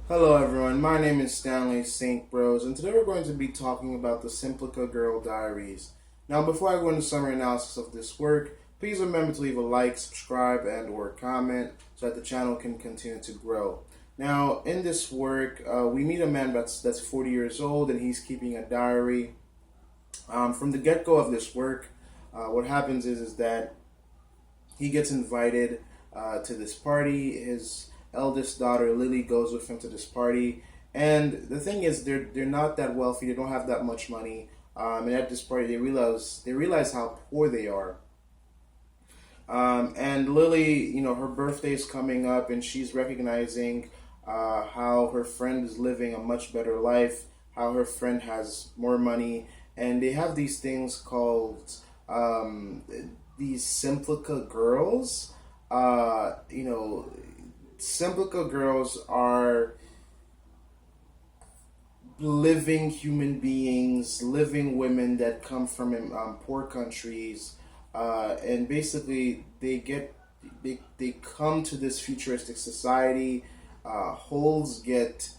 Hello everyone, my name is Stanley St. Bros, and today we're going to be talking about the Semplica Girl Diaries. Now, before I go into summary analysis of this work, please remember to leave a like, subscribe, and or comment so that the channel can continue to grow. Now, in this work, we meet a man that's 40 years old, and he's keeping a diary. From the get-go of this work, what happens is that he gets invited to this party. His eldest daughter Lily goes with him to this party, and the thing is, they're not that wealthy. They don't have that much money. And at this party, they realize how poor they are. And Lily, her birthday is coming up, and she's recognizing how her friend is living a much better life, how her friend has more money, and they have these things called these Semplica girls. Semplica girls are living human beings, living women that come from poor countries, and basically they come to this futuristic society. Holes get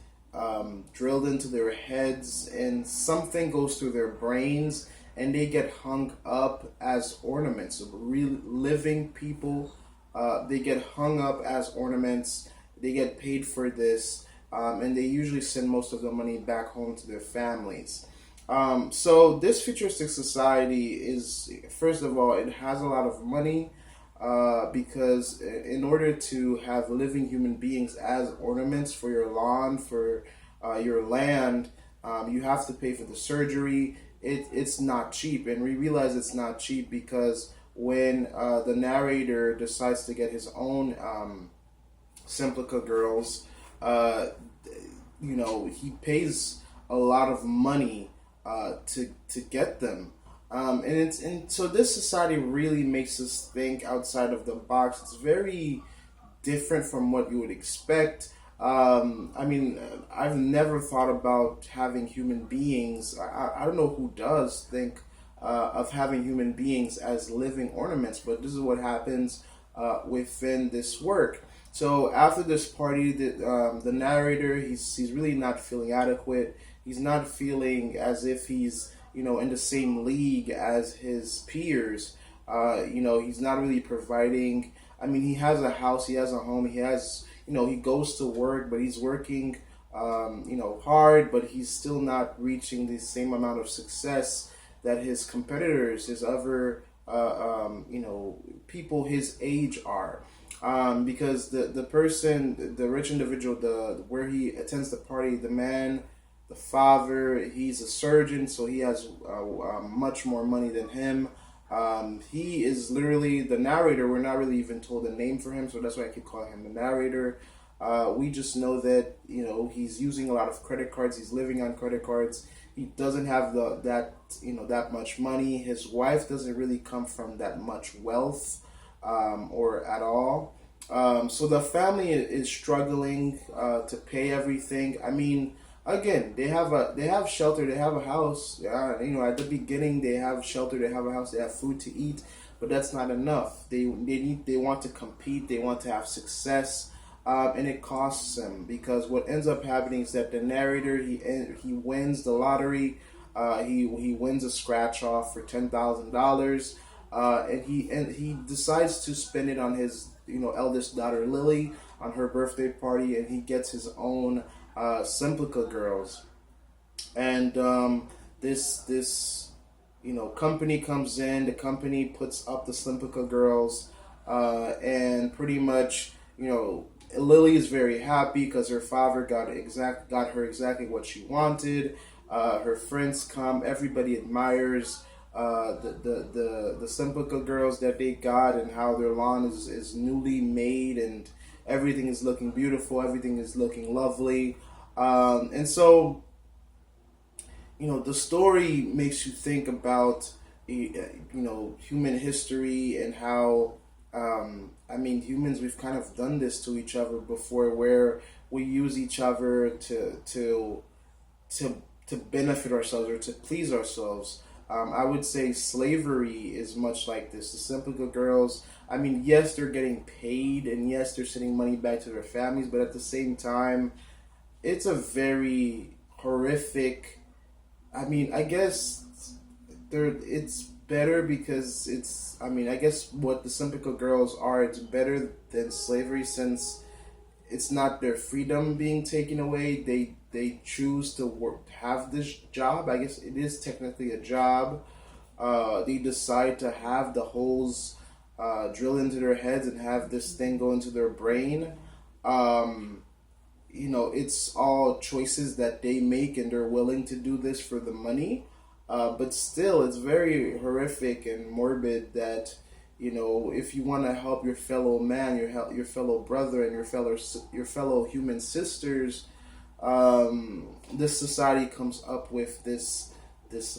drilled into their heads, and something goes through their brains, and they get hung up as ornaments. So real living people, they get hung up as ornaments. They get paid for this, and they usually send most of the money back home to their families. So this futuristic society is, first of all, it has a lot of money, because in order to have living human beings as ornaments for your lawn, for your land, you have to pay for the surgery. It's not cheap, and we realize it's not cheap because when the narrator decides to get his own Semplica girls, he pays a lot of money to get them. And so this society really makes us think outside of the box. It's very different from what you would expect. I've never thought about having human beings. I don't know who does think of having human beings as living ornaments, but this is what happens within this work. So after this party, the narrator, he's really not feeling adequate. He's not feeling as if he's in the same league as his peers. He's not really providing. He has a house, he has a home, he has, he goes to work, but he's working, hard, but he's still not reaching the same amount of success that his competitors, his other, people his age are. Because the person, the rich individual, where he attends the party, the man, the father, he's a surgeon, so he has much more money than him. He is literally the narrator. We're not really even told a name for him, so that's why I keep calling him the narrator. We just know that he's using a lot of credit cards. He's living on credit cards. He doesn't have that much money. His wife doesn't really come from that much wealth, or at all. So the family is struggling to pay everything. Again, they have shelter, they have a house. At the beginning they have shelter, they have a house, they have food to eat, but that's not enough. They want to compete, they want to have success, and it costs them, because what ends up happening is that the narrator, he wins the lottery, he wins a scratch off for $10,000, and he decides to spend it on his eldest daughter Lily on her birthday party, and he gets his own Semplica girls, and this company comes in. The company puts up the Semplica girls, and pretty much Lily is very happy because her father got her exactly what she wanted. Her friends come. Everybody admires the Semplica girls that they got, and how their lawn is newly made, and everything is looking beautiful, everything is looking lovely. And so, the story makes you think about, human history, and how, humans, we've kind of done this to each other before, where we use each other to benefit ourselves or to please ourselves. I would say slavery is much like this. The Semplica girls, yes, they're getting paid, and yes, they're sending money back to their families, but at the same time, it's a very horrific. I mean, I guess it's better because it's. I mean, I guess what the Semplica girls are, it's better than slavery since it's not their freedom being taken away. They choose to work, have this job. I guess it is technically a job. They decide to have the holes drill into their heads and have this thing go into their brain. Um, it's all choices that they make, and they're willing to do this for the money. But still, it's very horrific and morbid that, if you want to help your fellow man, your fellow brother, and your fellow human sisters, this society comes up with this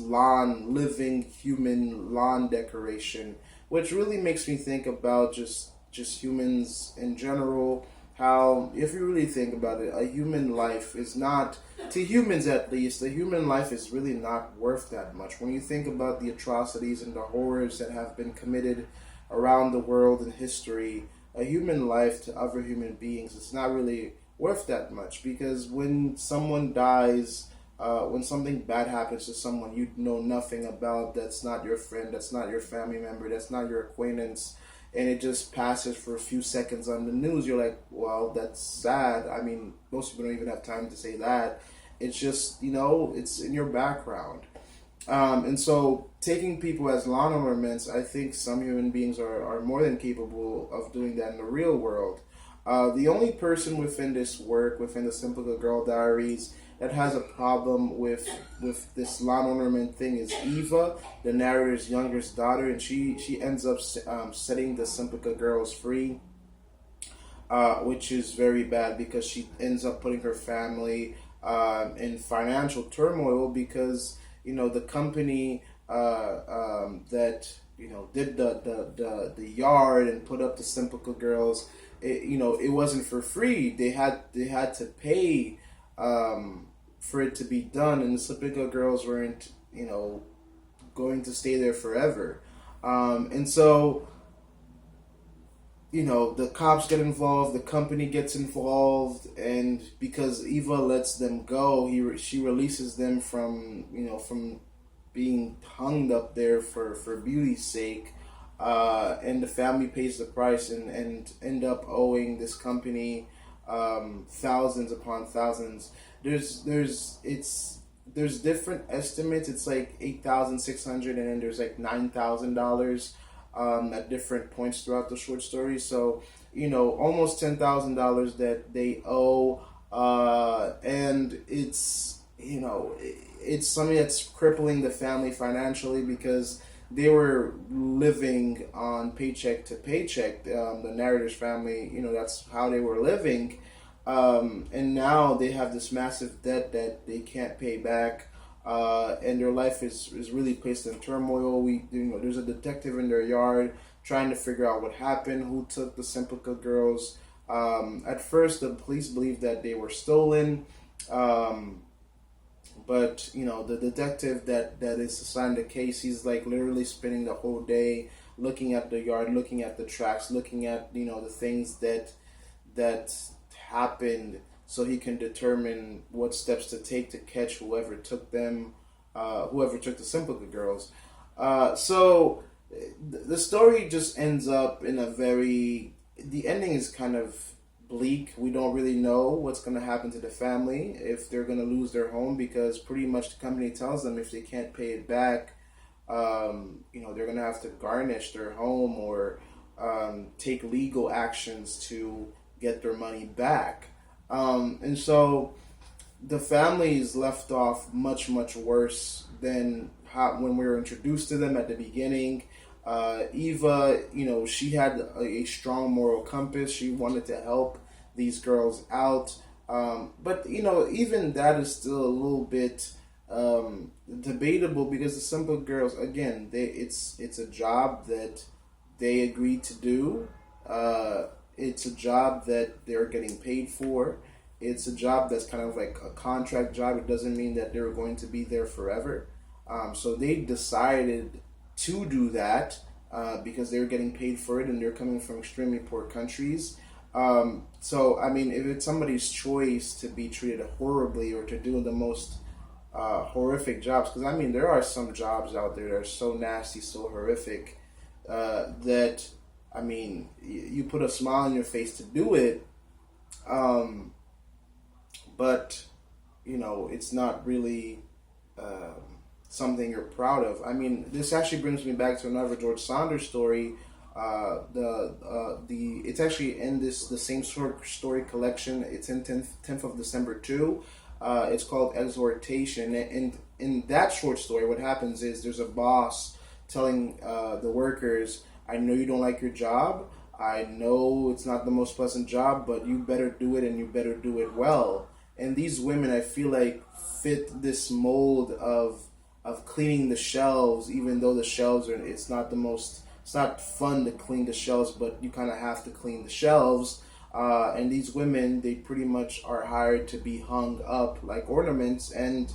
living human lawn decoration, which really makes me think about just humans in general. How, if you really think about it, a human life is not, to humans at least, a human life is really not worth that much. When you think about the atrocities and the horrors that have been committed around the world in history, a human life to other human beings is not really worth that much, because when someone dies, when something bad happens to someone you know nothing about, that's not your friend, that's not your family member, that's not your acquaintance, and it just passes for a few seconds on the news, you're like, well, that's sad. I mean, most people don't even have time to say that. It's just, it's in your background. And so taking people as lawn ornaments, I think some human beings are more than capable of doing that in the real world. The only person within this work, within the Simple Girl Diaries, that has a problem with this lawn ornament thing is Eva, the narrator's youngest daughter, and she ends up setting the Semplica girls free, which is very bad because she ends up putting her family in financial turmoil because the company that did the yard and put up the Semplica girls, it wasn't for free. They had to pay for it to be done, and the Semplica girls weren't, going to stay there forever. And so, the cops get involved, the company gets involved, and because Eva lets them go, she releases them from being hung up there for beauty's sake, and the family pays the price and end up owing this company thousands upon thousands. There's different estimates. It's like 8,600, and then there's like $9,000 at different points throughout the short story. So almost $10,000 that they owe, and it's something that's crippling the family financially because they were living on paycheck to paycheck. The narrator's family, that's how they were living. And now they have this massive debt that they can't pay back, and their life is really placed in turmoil. There's a detective in their yard trying to figure out what happened, who took the Semplica girls. At first, the police believed that they were stolen, but the detective that is assigned the case, he's like literally spending the whole day looking at the yard, looking at the tracks, looking at the things that happened, so he can determine what steps to take to catch whoever took them, whoever took the Semplica girls. So the story just ends up in the ending is kind of bleak. We don't really know what's going to happen to the family, if they're going to lose their home, because pretty much the company tells them if they can't pay it back, they're going to have to garnish their home or take legal actions to get their money back. And so the family is left off much, much worse than when we were introduced to them at the beginning. Eva, she had a strong moral compass. She wanted to help these girls out. But, even that is still a little bit debatable, because the Simple Girls, again, it's a job that they agreed to do. It's a job that they're getting paid for. It's a job that's kind of like a contract job. It doesn't mean that they're going to be there forever. So they decided to do that because they're getting paid for it, and they're coming from extremely poor countries. So I mean, if it's somebody's choice to be treated horribly or to do the most horrific jobs, because I mean, there are some jobs out there that are so nasty, so horrific, that I mean, you put a smile on your face to do it, um, but you know, it's not really something you're proud of. I mean, this actually brings me back to another George Saunders story. The it's actually in this the same short story collection. It's in 10th of December too. It's called Exhortation, and in that short story, what happens is there's a boss telling the workers, "I know you don't like your job. I know it's not the most pleasant job, but you better do it, and you better do it well." And these women, I feel like, fit this mold of cleaning the shelves, even though the shelves are it's not the most it's not fun to clean the shelves, but you kind of have to clean the shelves. And these women, they pretty much are hired to be hung up like ornaments, and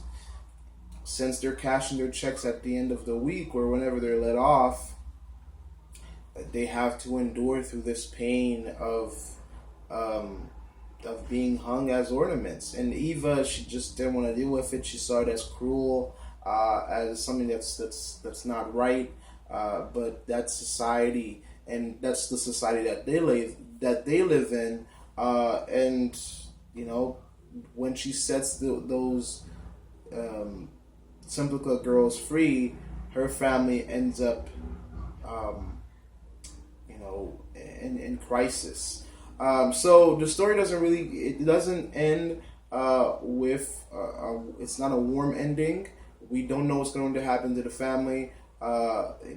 since they're cashing their checks at the end of the week or whenever they're let off, they have to endure through this pain um, of being hung as ornaments. And Eva, she just didn't want to deal with it. She saw it as cruel, as something that's not right. But that's society, and that's the society that they live in. And you know, when she sets those um, Semplica girls free, her family ends up, um, you know, in crisis. So the story it doesn't end with it's not a warm ending. We don't know what's going to happen to the family.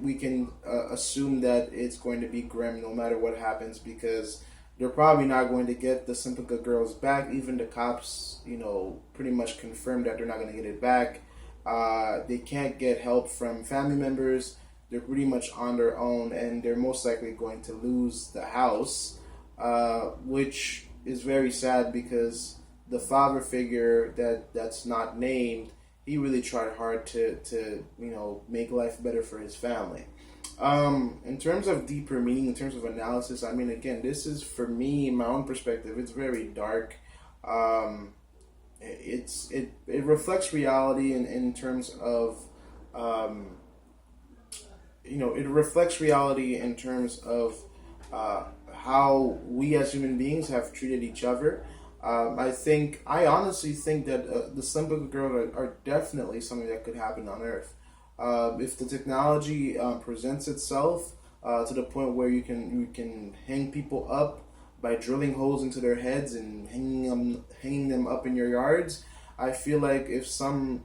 We can assume that it's going to be grim no matter what happens, because they're probably not going to get the Semplica girls back. Even the cops, you know, pretty much confirmed that they're not going to get it back. They can't get help from family members. They're pretty much on their own, and they're most likely going to lose the house, which is very sad because the father figure that's not named, he really tried hard to you know, make life better for his family. In terms of deeper meaning, in terms of analysis, I mean, again, this is, for me, my own perspective, it's very dark. Um, it reflects reality in terms of um, you know, it reflects reality in terms of how we as human beings have treated each other. I honestly think that the Semplica girls are definitely something that could happen on Earth. If the technology presents itself to the point where you can hang people up by drilling holes into their heads and hanging them up in your yards, I feel like if some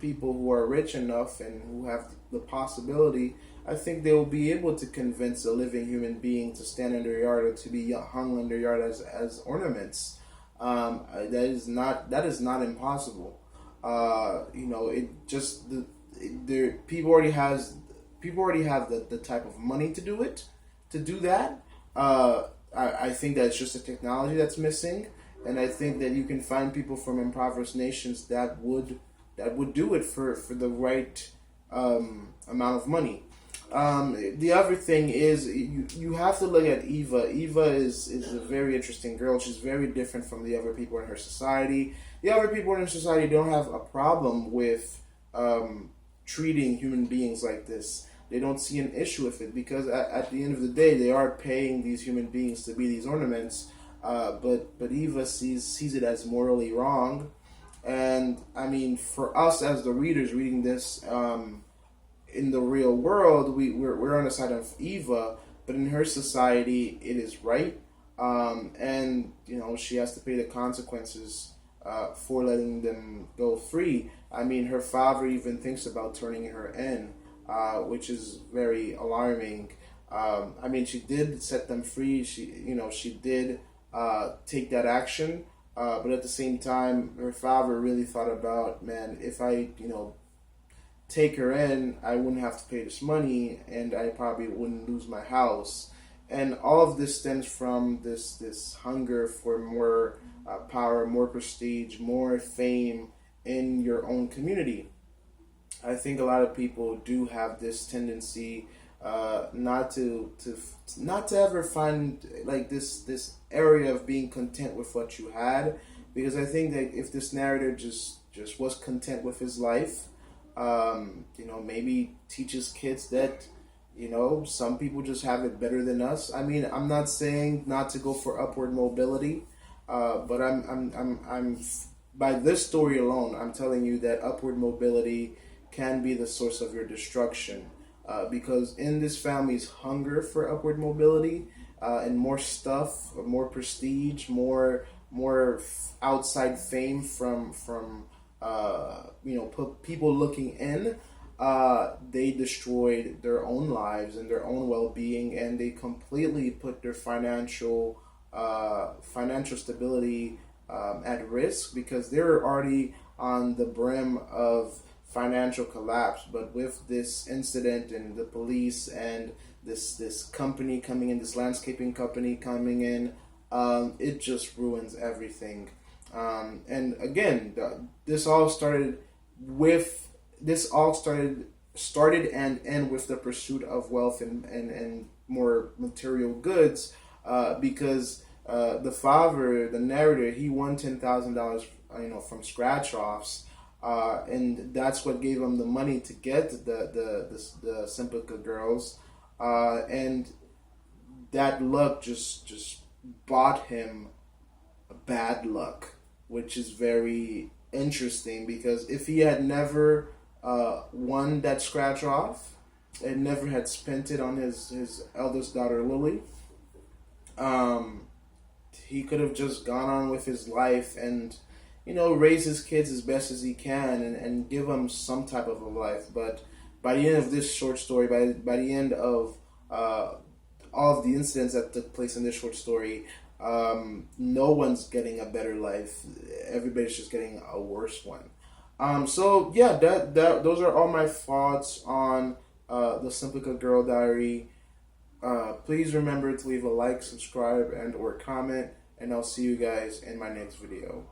people who are rich enough and who have the possibility, I think they will be able to convince a living human being to stand in their yard or to be hung in their yard as ornaments. That is not impossible. You know, it just there people already have the type of money to do that. I think that it's just a technology that's missing, and I think that you can find people from impoverished nations that would do it for the right amount of money. The other thing is you have to look at Eva. Eva is a very interesting girl. She's very different from the other people in her society. The other people in her society don't have a problem with treating human beings like this. They don't see an issue with it because at the end of the day, they are paying these human beings to be these ornaments. But Eva sees it as morally wrong, and I mean, for us as the readers reading this. In the real world, we're on the side of Eva, but in her society, it is right, and you know, she has to pay the consequences for letting them go free. I mean, her father even thinks about turning her in, which is very alarming. I mean, she did set them free. She did take that action, but at the same time, her father really thought about, man, if I, take her in, I wouldn't have to pay this money, and I probably wouldn't lose my house. And all of this stems from this hunger for more power, more prestige, more fame in your own community. I think a lot of people do have this tendency not to ever find like this area of being content with what you had, because I think that if this narrator just was content with his life, maybe teaches kids that, some people just have it better than us. I mean, I'm not saying not to go for upward mobility, but I'm by this story alone, I'm telling you that upward mobility can be the source of your destruction. Because in this family's hunger for upward mobility, and more stuff, more prestige, more outside fame from people looking in, they destroyed their own lives and their own well-being, and they completely put their financial stability at risk, because they're already on the brim of financial collapse. But with this incident and the police and this company coming in, this landscaping company coming in, it just ruins everything. And again, this all started started and end with the pursuit of wealth and more material goods, because the father, the narrator, he won $10,000, from scratch offs, and that's what gave him the money to get the Semplica girls, and that luck just bought him bad luck, which is very interesting, because if he had never won that scratch off and never had spent it on his eldest daughter Lily, he could have just gone on with his life and raise his kids as best as he can, and give them some type of a life. But by the end of this short story, by the end of all of the incidents that took place in this short story, no one's getting a better life. Everybody's just getting a worse one. So yeah, that those are all my thoughts on the Semplica Girl Diary. Please remember to leave a like, subscribe, and or comment, and I'll see you guys in my next video.